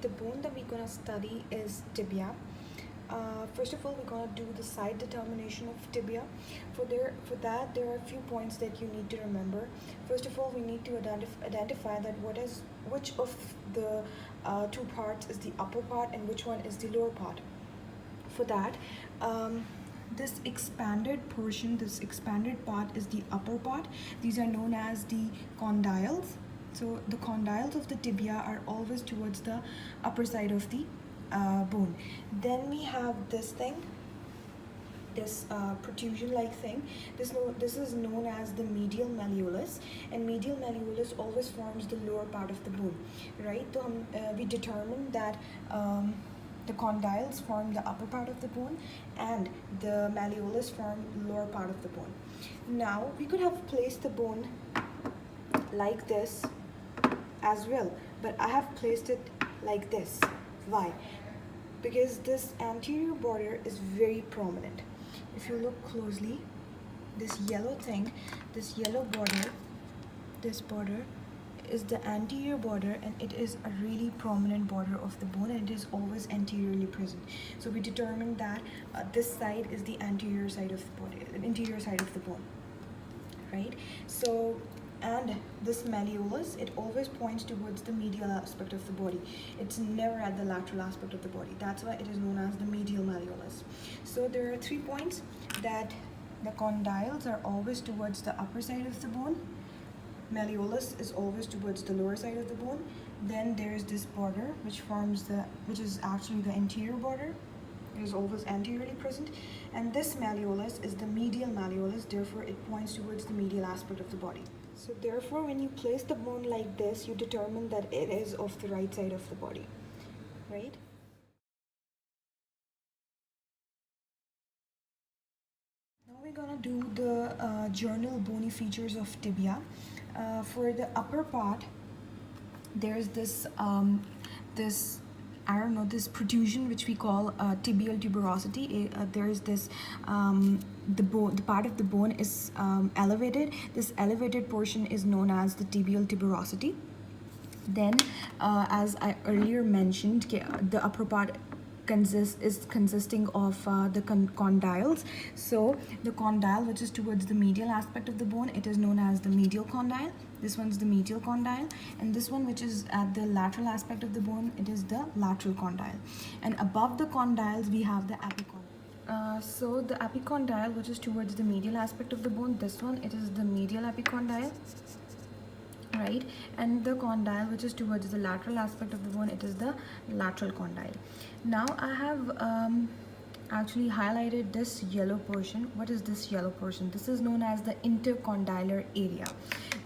the bone that we're gonna study is tibia. First of all, we're gonna do the side determination of tibia. For that, there are a few points that you need to remember. First of all, we need to identify that which of the two parts is the upper part and which one is the lower part. For that, this expanded portion, this expanded part is the upper part. These are known as the condyles. So the condyles of the tibia are always towards the upper side of the bone. Then we have this thing, this protrusion-like thing. This is known as the medial malleolus, and medial malleolus always forms the lower part of the bone, right? So we determined that the condyles form the upper part of the bone and the malleolus form lower part of the bone. Now we could have placed the bone like this as well, but I have placed it like this. Why? Because this anterior border is very prominent. If you look closely, this yellow thing, this yellow border, this border is the anterior border, and it is a really prominent border of the bone, and it is always anteriorly present. So we determined that this side is the anterior side of the body, interior side of the bone, right? So, and this malleolus, it always points towards the medial aspect of the body. It's never at the lateral aspect of the body. That's why it is known as the medial malleolus. So there are 3 points: that the condyles are always towards the upper side of the bone, malleolus is always towards the lower side of the bone. Then there's this border which is actually the anterior border. It is always anteriorly present, and this malleolus is the medial malleolus, therefore it points towards the medial aspect of the body. So therefore, when you place the bone like this, you determine that it is of the right side of the body, right? Now we're gonna do the journal bony features of tibia. For the upper part, there's this this protrusion which we call tibial tuberosity. There is this the part of the bone is elevated. This elevated portion is known as the tibial tuberosity. Then, as I earlier mentioned, the upper part consisting of the condyles. So the condyle which is towards the medial aspect of the bone, it is known as the medial condyle. This one's the medial condyle, and this one which is at the lateral aspect of the bone, it is the lateral condyle. And above the condyles we have the epicondyle. So the epicondyle which is towards the medial aspect of the bone, this one, it is the medial epicondyle, right? And the condyle which is towards the lateral aspect of the bone, it is the lateral condyle. Now I have actually highlighted this yellow portion. What is this yellow portion? This is known as the intercondylar area.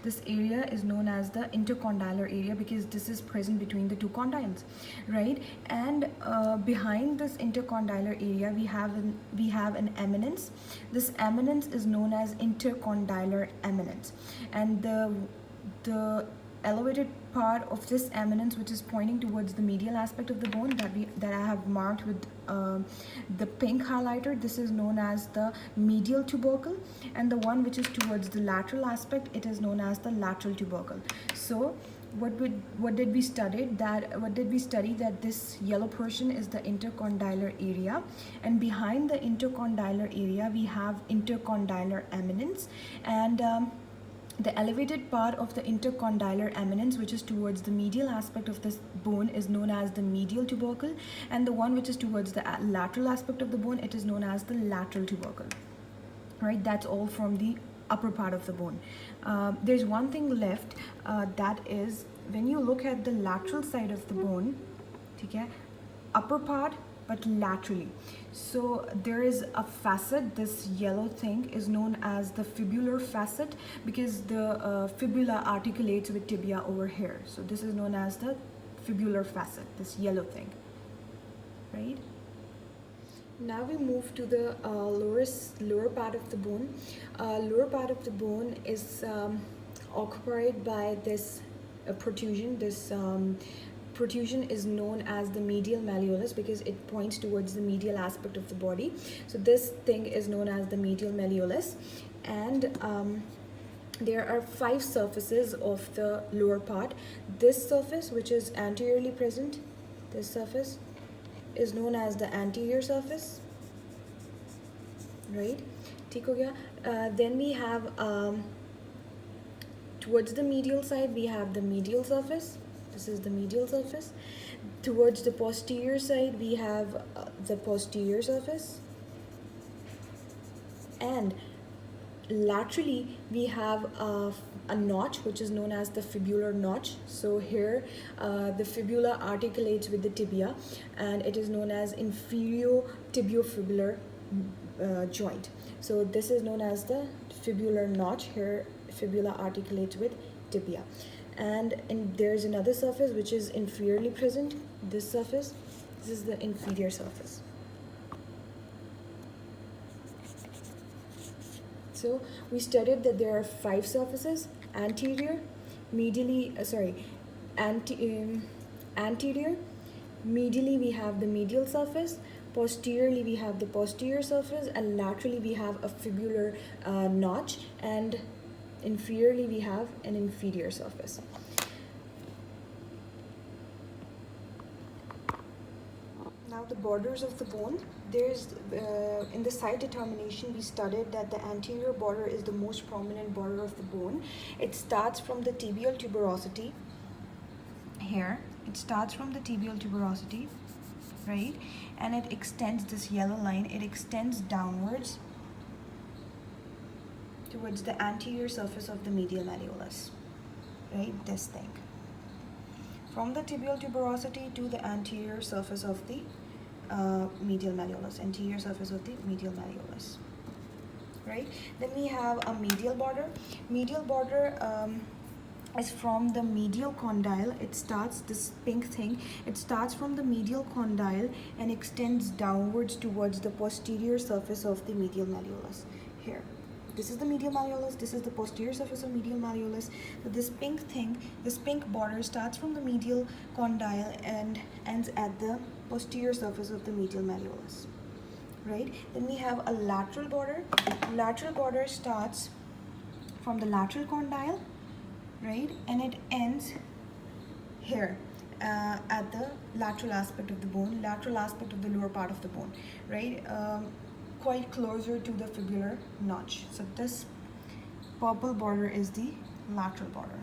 This area is known as the intercondylar area because this is present between the two condyles, right? And behind this intercondylar area we have an eminence. This eminence is known as intercondylar eminence, and the elevated part of this eminence which is pointing towards the medial aspect of the bone that I have marked with the pink highlighter, this is known as the medial tubercle, and the one which is towards the lateral aspect, it is known as the lateral tubercle. So what did we study? That this yellow portion is the intercondylar area, and behind the intercondylar area we have intercondylar eminence, and the elevated part of the intercondylar eminence which is towards the medial aspect of this bone is known as the medial tubercle, and the one which is towards the lateral aspect of the bone, it is known as the lateral tubercle, right? That's all from the upper part of the bone. There's one thing left, that is when you look at the lateral side of the bone, okay, upper part but laterally. So there is a facet. This yellow thing is known as the fibular facet because the fibula articulates with tibia over here. So this is known as the fibular facet, this yellow thing, right? Now we move to the lower part of the bone. Lower part of the bone is occupied by this protrusion. This protrusion is known as the medial malleolus because it points towards the medial aspect of the body. So this thing is known as the medial malleolus, and there are 5 surfaces of the lower part. This surface which is anteriorly present, This surface is known as the anterior surface, right? ठीक हो गया. Then we have towards the medial side we have the medial surface. This is the medial surface. Towards the posterior side we have the posterior surface, and laterally we have a notch which is known as the fibular notch. So here the fibula articulates with the tibia, and it is known as inferior tibiofibular joint. So this is known as the fibular notch. Here fibula articulates with tibia, and there's another surface which is inferiorly present. This surface, this is the inferior surface. So we studied that there are 5 surfaces: anterior, anterior, medially we have the medial surface, posteriorly we have the posterior surface, and laterally we have a fibular notch, and inferiorly we have an inferior surface. Now the borders of the bone. There's in the site determination we studied that the anterior border is the most prominent border of the bone. It starts from the tibial tuberosity. Here it starts from the tibial tuberosity, right? And it extends, this yellow line, it extends downwards towards the anterior surface of the medial malleolus, right? This thing. From the tibial tuberosity to the anterior surface of the medial malleolus, anterior surface of the medial malleolus, right? Then we have a medial border. Medial border is from the medial condyle. It starts, this pink thing, it starts from the medial condyle and extends downwards towards the posterior surface of the medial malleolus. Here, this is the medial malleolus, this is the posterior surface of medial malleolus. So this pink thing, this pink border starts from the medial condyle and ends at the posterior surface of the medial malleolus, right? Then we have a lateral border. Lateral border starts from the lateral condyle, right? And it ends here at the lateral aspect of the bone, lateral aspect of the lower part of the bone, right? Quite closer to the fibular notch. So this purple border is the lateral border.